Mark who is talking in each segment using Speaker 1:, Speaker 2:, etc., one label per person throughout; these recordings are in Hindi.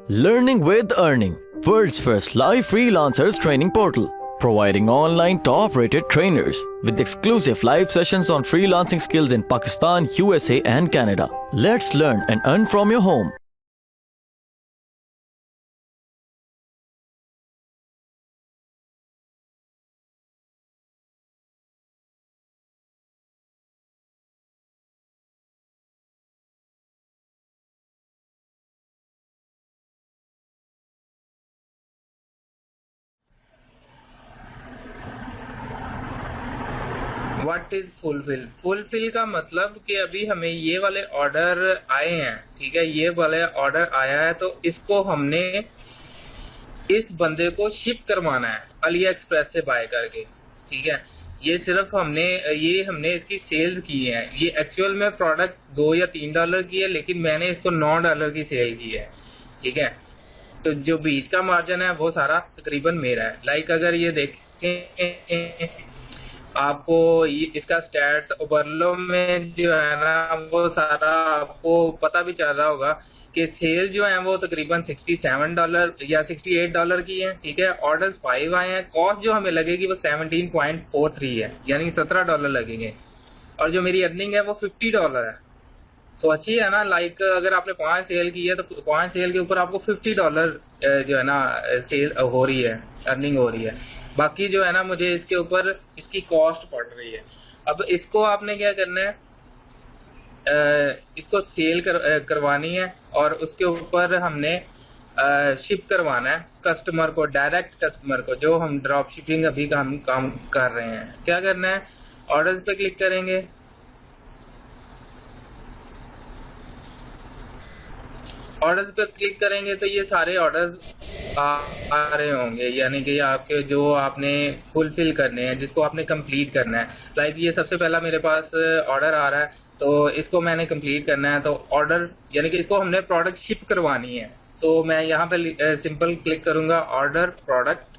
Speaker 1: Learning with Earning, world's first live freelancers training portal, providing online top-rated trainers with exclusive live sessions on freelancing skills in Pakistan, USA and Canada. Let's learn and earn from your home.
Speaker 2: What is fulfil? Fulfil का मतलब कि अभी हमें ये वाले ऑर्डर आए हैं, ठीक है, ये वाले ऑर्डर आया है तो इसको हमने इस बंदे को शिप करवाना है अली एक्सप्रेस से बाय करके, ठीक है। ये सिर्फ हमने इसकी सेल्स की है। ये एक्चुअल में प्रोडक्ट $2 या $3 की है, लेकिन मैंने इसको $9 की सेल की है, ठीक है। तो जो बीच का मार्जिन है वो सारा तकरीबन मेरा है। लाइक अगर ये देखें आपको इसका स्टैट्स ओवरलो में जो है ना वो सारा आपको पता भी चल रहा होगा कि सेल जो है वो तकरीबन $67 या $68 की है, ठीक है। ऑर्डर्स 5 आए हैं। कॉस्ट जो हमें लगेगी वो 17.43 है, यानी $17 लगेंगे। और जो मेरी अर्निंग है वो $50 है। तो अच्छी है ना। लाइक अगर आपने 5 सेल की है तो 5 सेल के ऊपर आपको $50 जो है ना सेल हो रही है, अर्निंग हो रही है। बाकी जो है ना मुझे इसके ऊपर इसकी कॉस्ट पड़ रही है। अब इसको आपने क्या करना है, इसको सेल करवानी है और उसके ऊपर हमने शिप करवाना है कस्टमर को, डायरेक्ट कस्टमर को, जो हम ड्रॉप शिपिंग अभी काम कर रहे हैं। क्या करना है, ऑर्डर्स पे क्लिक करेंगे। ऑर्डर्स पे क्लिक करेंगे तो ये सारे ऑर्डर्स आ रहे होंगे, यानी कि आपके जो आपने फुलफिल करने हैं, जिसको आपने कंप्लीट करना है। लाइक ये सबसे पहला मेरे पास ऑर्डर आ रहा है तो इसको मैंने कंप्लीट करना है। तो ऑर्डर यानी कि इसको हमने प्रोडक्ट शिप करवानी है। तो मैं यहाँ पे सिंपल क्लिक करूंगा ऑर्डर प्रोडक्ट,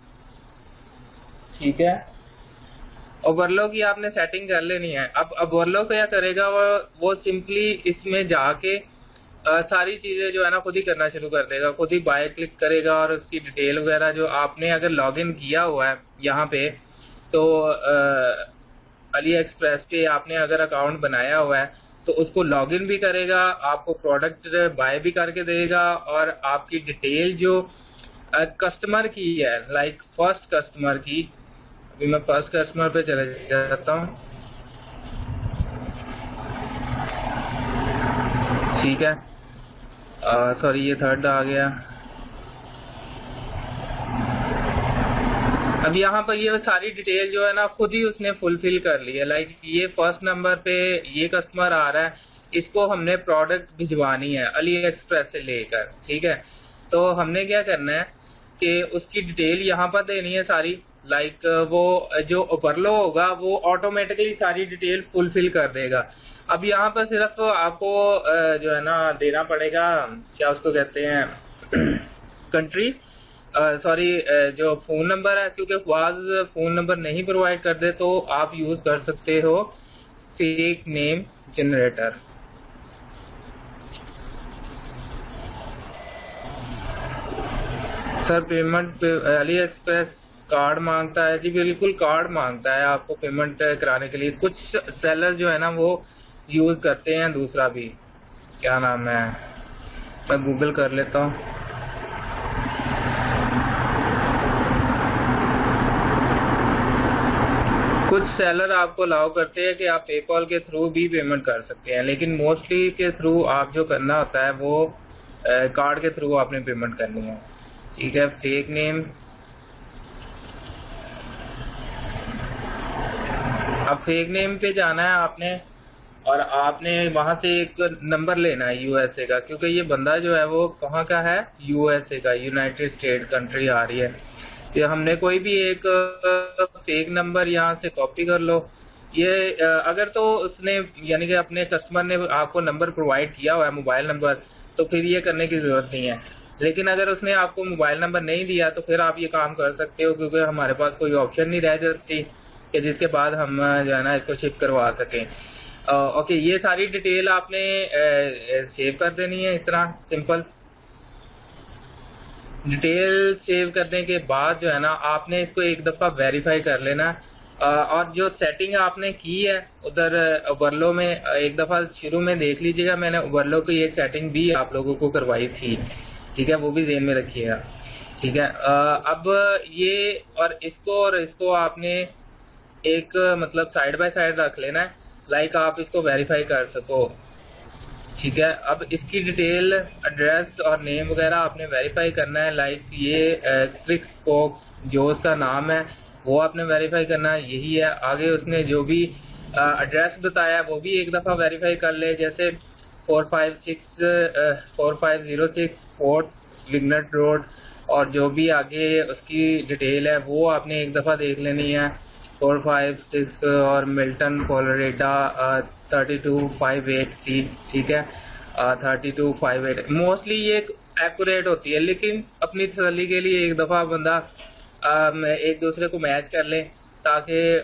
Speaker 2: ठीक है। ओवरलो की आपने सेटिंग कर लेनी है। अब ओवरलो क्या करेगा, वो सिंपली इसमें जाके सारी चीजें जो है ना खुद ही करना शुरू कर देगा, खुद ही बाय क्लिक करेगा और उसकी डिटेल वगैरह जो आपने अगर लॉगिन किया हुआ है यहाँ पे, तो अली एक्सप्रेस पे आपने अगर अकाउंट बनाया हुआ है तो उसको लॉगिन भी करेगा, आपको प्रोडक्ट बाय भी करके देगा और आपकी डिटेल जो कस्टमर की है, लाइक फर्स्ट कस्टमर की, अभी मैं फर्स्ट कस्टमर पे चले जाता हूँ, ठीक है। सॉरी ये थर्ड आ गया। अब यहाँ पर ये सारी डिटेल जो है ना खुद ही उसने फुलफिल कर ली है। लाइक ये फर्स्ट नंबर पे ये कस्टमर आ रहा है, इसको हमने प्रोडक्ट भिजवानी है अली एक्सप्रेस से लेकर, ठीक है। तो हमने क्या करना है कि उसकी डिटेल यहाँ पर देनी है सारी। लाइक वो जो ओवरलो होगा वो ऑटोमेटिकली सारी डिटेल फुलफिल कर देगा। अब यहाँ पर सिर्फ आपको जो है ना देना पड़ेगा, क्या उसको कहते हैं, कंट्री, सॉरी जो फोन नंबर है, क्योंकि वाज फोन नंबर नहीं प्रोवाइड कर दे तो आप यूज कर सकते हो fake name generator. Sir payment Ali express card मांगता है? जी बिल्कुल कार्ड मांगता है आपको पेमेंट कराने के लिए। कुछ सेलर जो है ना वो यूज करते हैं दूसरा भी, क्या नाम है, मैं गूगल कर लेता हूँ। कुछ सेलर आपको अलाउ करते हैं कि आप पेपॉल के थ्रू भी पेमेंट कर सकते हैं, लेकिन मोस्टली के थ्रू आप जो करना होता है वो कार्ड के थ्रू आपने पेमेंट करनी है, ठीक है। फेक नेम, अब फेक नेम पे जाना है आपने और आपने वहां से एक नंबर लेना है यूएसए का, क्योंकि ये बंदा जो है वो कहाँ का है, यूएसए का, यूनाइटेड स्टेट कंट्री आ रही है। तो हमने कोई भी एक फेक नंबर यहाँ से कॉपी कर लो। ये अगर तो उसने यानी कि अपने कस्टमर ने आपको नंबर प्रोवाइड किया हुआ है, मोबाइल नंबर, तो फिर ये करने की जरूरत नहीं है। लेकिन अगर उसने आपको मोबाइल नंबर नहीं दिया तो फिर आप ये काम कर सकते हो, क्योंकि हमारे पास कोई ऑप्शन नहीं रह जाती कि जिसके बाद हम जो है ना इसको शिप करवा सकें। ओके, ये सारी डिटेल आपने सेव कर देनी है इस तरह सिंपल। डिटेल सेव करने के बाद जो है ना आपने इसको एक दफ़ा वेरीफाई कर लेना। और जो सेटिंग आपने की है उधर ओवरलो में एक दफ़ा शुरू में देख लीजिएगा, मैंने ओवरलो की एक सेटिंग भी आप लोगों को करवाई थी, ठीक है, वो भी ध्यान में रखिएगा, ठीक है। अब ये और इसको आपने एक मतलब साइड बाय साइड रख लेना है, लाइक आप इसको वेरीफाई कर सको, ठीक है। अब इसकी डिटेल, एड्रेस और नेम वगैरह आपने वेरीफाई करना है, लाइक ये क्रिक्स बॉक्स जो उसका नाम है वो आपने वेरीफाई करना है, यही है। आगे उसने जो भी एड्रेस बताया वो भी एक दफ़ा वेरीफाई कर ले, जैसे 4506 फोर्ट विगनेट रोड, और जो भी आगे उसकी डिटेल है वो आपने एक दफ़ा देख लेनी है। 456 और मिल्टन कोलोरेडा 3258 ठीक है, 3258 मोस्टली ये एक्यूरेट होती है, लेकिन अपनी तसल्ली के लिए एक दफ़ा बंदा एक दूसरे को मैच कर ले ताकि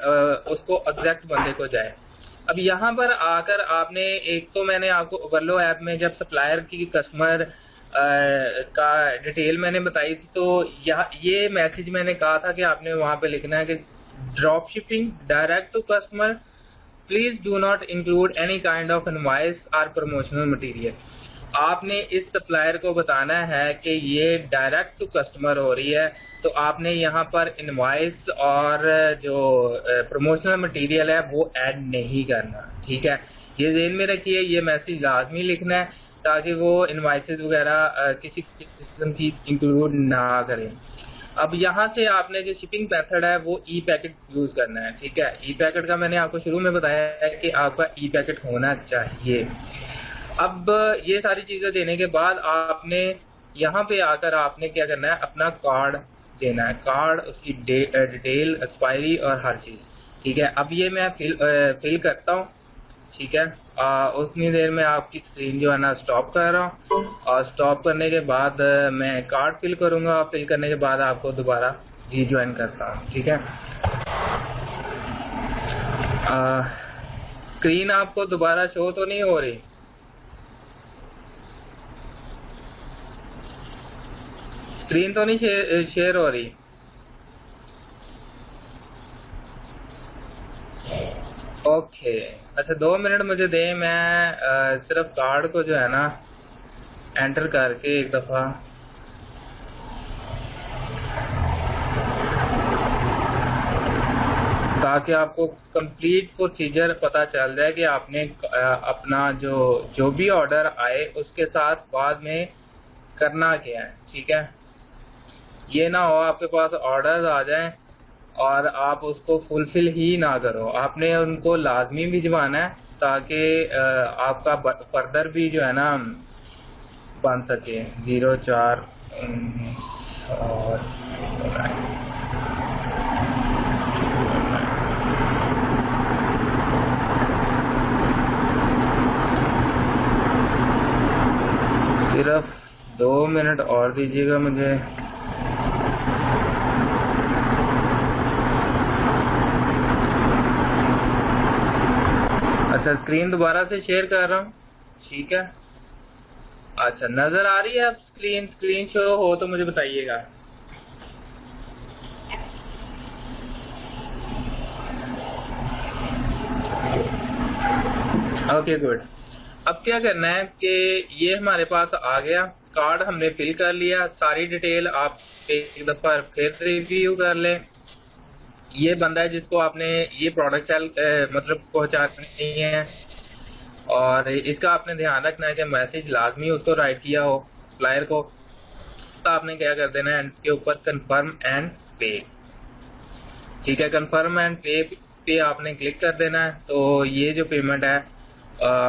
Speaker 2: उसको एग्जैक्ट बंदे को जाए। अब यहाँ पर आकर आपने एक तो मैंने आपको ओवरलो ऐप में जब सप्लायर की कस्टमर का डिटेल मैंने बताई थी, तो ये मैसेज मैंने कहा था कि आपने वहाँ पे लिखना है कि drop shipping direct to customer, please do not include any kind of invoice और प्रमोशनल मटेरियल। आपने इस सप्लायर को बताना है कि ये डायरेक्ट टू कस्टमर हो रही है, तो आपने यहाँ पर इनवॉइस और जो प्रमोशनल मटेरियल है वो ऐड नहीं करना, ठीक है। ये ध्यान में रखिए, ये मैसेज लाजमी लिखना है ताकि वो इनवॉइसेस वगैरह किसी किस्म की इंक्लूड ना करें। अब यहाँ से आपने जो शिपिंग मेथड है वो ई पैकेट यूज करना है, ठीक है। ई पैकेट का मैंने आपको शुरू में बताया है कि आपका ई पैकेट होना चाहिए। अब ये सारी चीजें देने के बाद आपने यहाँ पे आकर आपने क्या करना है, अपना कार्ड देना है, कार्ड, उसकी डिटेल, एक्सपायरी और हर चीज, ठीक है। अब ये मैं फिल करता हूँ, ठीक है। उतनी देर में आपकी स्क्रीन जो है ना स्टॉप कर रहा हूँ, और स्टॉप करने के बाद मैं कार्ड फिल करूंगा, फिल करने के बाद आपको दोबारा रीज्वाइन करता हूँ, ठीक है। स्क्रीन आपको दोबारा शो तो नहीं हो रही? स्क्रीन तो नहीं शेयर हो रही? ओके, अच्छा 2 मिनट मुझे दें, मैं सिर्फ कार्ड को जो है ना एंटर करके एक दफ़ा ताकि आपको कंप्लीट प्रोसीजर पता चल जाए कि आपने अपना जो भी ऑर्डर आए उसके साथ बाद में करना क्या है, ठीक है। ये ना हो आपके पास ऑर्डर्स आ जाएं और आप उसको फुलफिल ही ना करो, आपने उनको लाजमी भिजवाना है ताकि आपका फर्दर भी जो है ना बन सके। 04 और सिर्फ 2 मिनट और दीजिएगा मुझे। अच्छा, स्क्रीन दोबारा से शेयर कर रहा हूँ, ठीक है। अच्छा, नजर आ रही है अब स्क्रीन शो हो तो मुझे बताइएगा। Okay good. अब क्या करना है कि ये हमारे पास आ गया, कार्ड हमने फिल कर लिया, सारी डिटेल आप एक दफा फिर रिव्यू कर लें। ये बंदा है जिसको आपने ये प्रोडक्ट सेल मतलब पहुंचानी है, और इसका आपने ध्यान रखना है कि मैसेज लाजमी उसको राइट किया हो सप्लायर को। तो आपने क्या कर देना है, इसके ऊपर कंफर्म एंड पे, ठीक है। कंफर्म एंड पे आपने क्लिक कर देना है, तो ये जो पेमेंट है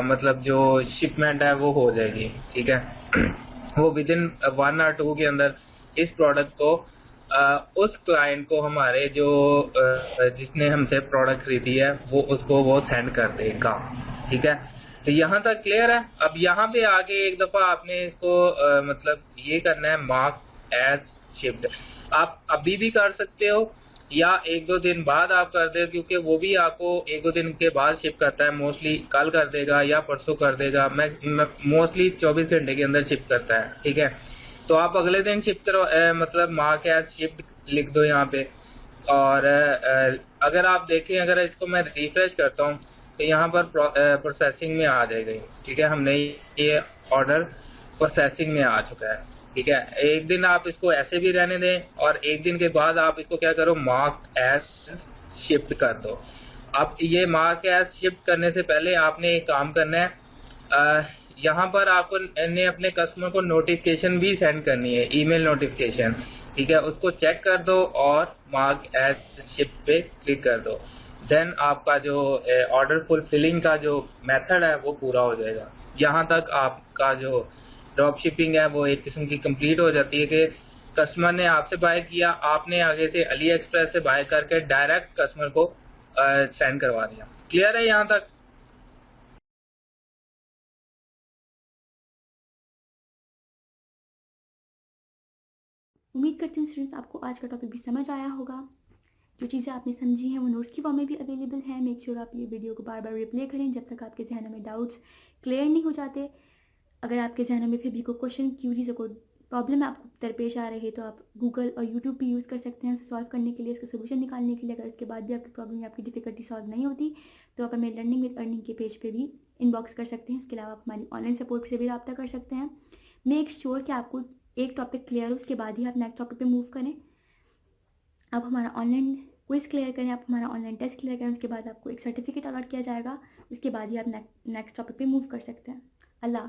Speaker 2: मतलब जो शिपमेंट है वो हो जाएगी, ठीक है। वो विद इन 1 और 2 के अंदर इस प्रोडक्ट को उस क्लाइंट को हमारे जो जिसने हमसे प्रोडक्ट खरीदी है उसको वो सेंड कर देगा, ठीक है। तो यहाँ तक क्लियर है। अब यहाँ पे आके एक दफा आपने इसको मतलब ये करना है, मार्क एज शिप्ड। आप अभी भी कर सकते हो या 1-2 दिन बाद आप कर दे, क्योंकि वो भी आपको 1-2 दिन के बाद शिप करता है, मोस्टली कल कर देगा या परसों कर देगा, मैं मोस्टली 24 घंटे के अंदर शिप करता है, ठीक है। तो आप अगले दिन शिफ्ट करो, मतलब मार्क एज शिफ्ट लिख दो यहाँ पे। और अगर आप देखें, अगर इसको मैं रिफ्रेश करता हूँ तो यहाँ पर प्रोसेसिंग में आ जाएगा, ठीक है। हमने ये ऑर्डर प्रोसेसिंग में आ चुका है, ठीक है। एक दिन आप इसको ऐसे भी रहने दें और एक दिन के बाद आप इसको क्या करो, मार्क एज शिफ्ट कर दो। अब ये मार्क एज शिफ्ट करने से पहले आपने एक काम करना है, यहाँ पर आपको ने अपने कस्टमर को नोटिफिकेशन भी सेंड करनी है, ईमेल नोटिफिकेशन, ठीक है। उसको चेक कर दो और मार्क एज शिफ्ट पे क्लिक कर दो। देन आपका जो ऑर्डर फुलफिलिंग का जो मेथड है वो पूरा हो जाएगा। यहाँ तक आपका जो ड्रॉप शिपिंग है वो एक किस्म की कंप्लीट हो जाती है कि कस्टमर ने आपसे बाय किया, आपने आगे से अली एक्सप्रेस से बाय करके डायरेक्ट कस्टमर को सेंड करवा दिया। क्लियर है यहाँ तक?
Speaker 3: उम्मीद करती हूँ स्टूडेंट्स आपको आज का टॉपिक भी समझ आया होगा। जो चीज़ें आपने समझी हैं वो नोट्स की फॉर्म में भी अवेलेबल है। मेक श्योर आप ये वीडियो को बार बार रिप्ले करें जब तक आपके जहनों में डाउट्स क्लियर नहीं हो जाते। अगर आपके जहनों में फिर भी कोई क्वेश्चन, क्यूरीज, कोई प्रॉब्लम आपको दरपेश आ रही है तो आप गूगल और यूट्यूब भी यूज़ कर सकते हैं उसे सॉल्व करने के लिए, उसका सोल्यूशन निकालने के लिए। अगर इसके बाद भी आपकी प्रॉब्लम या आपकी डिफिकल्टी सॉल्व नहीं होती तो आप हमें लर्निंग विद अर्निंग के पेज पे भी इनबॉक्स कर सकते हैं। उसके अलावा आप हमारी ऑनलाइन सपोर्ट से भी रब्ता कर सकते हैं। मेक श्योर कि आपको एक टॉपिक क्लियर हो, उसके बाद ही आप नेक्स्ट टॉपिक पे मूव करें। आप हमारा ऑनलाइन क्विज क्लियर करें, आप हमारा ऑनलाइन टेस्ट क्लियर करें, उसके बाद आपको एक सर्टिफिकेट अलॉट किया जाएगा। उसके बाद ही आप नेक्स्ट टॉपिक पे मूव कर सकते हैं। अल्लाह।